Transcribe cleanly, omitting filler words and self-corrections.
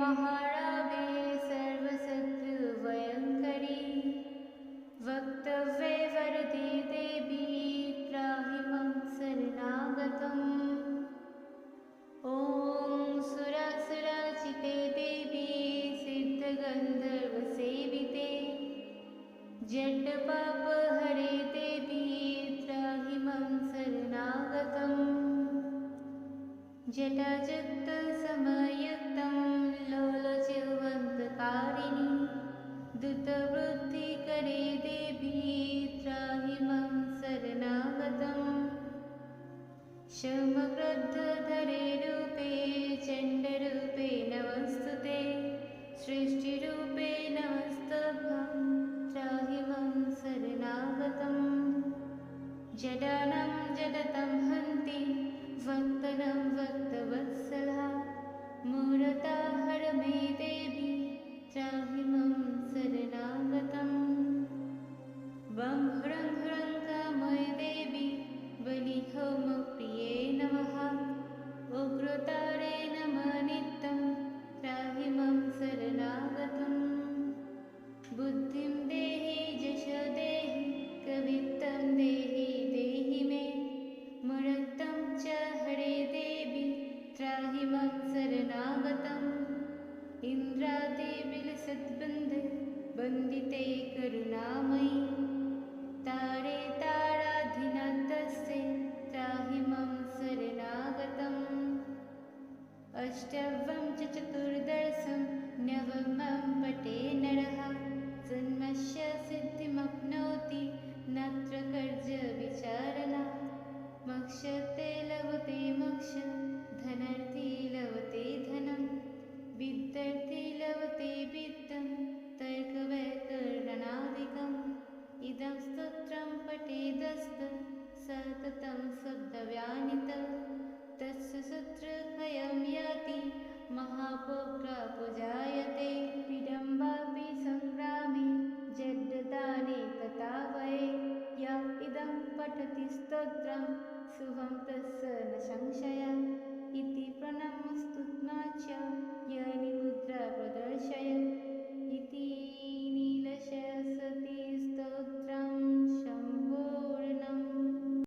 महारागे सर्वशत्रुभयङ्करी वक्तव्ये वरदे देवी त्राहि मम शरणागतम्। ॐ सुरासुराचिते देवी सिद्धगन्धर्वसेविते जड्डपापहरे देवी त्राहि मम शरणागतम्। जटाजुक्तसमयुक्तं लोलजीवन्तकारिणि दूतवृत्तिकरे देवी त्राहि मम शरणागतम्। क्षमक्रोधधरे रूपे चण्डरूपे नमस्तुते सृष्टिरूपे नमस्तभ्यं त्राहि मम शरणागतम्। जडानां जडतं हन्ति वक्तनं वक्तवत्सला मूढता हर मे देवी त्राहि मम शरणागतम्। वं ह्रं ह्रं कामये देवी बलिहोमप्रिये नमः उग्रतारे नमः नित्यं त्राहि मम शरणागतम्। बुद्धिं देहि यशो देहि कवित्वं देहि देहि मे मूढत्वं च हरे देवी त्राहि मम शरणागतम्। इन्द्रादिविलसद्बन्धे वन्दिते करुणामयि तारे ताराधिनाथस्य त्राहि मम शरणागतम्। अष्टमं च चतुर्दशं नवमं पठे नरः जन्मस्य सिद्धिमप्नोति नात्र कर्यविचारणा। मोक्षते लभते मोक्षं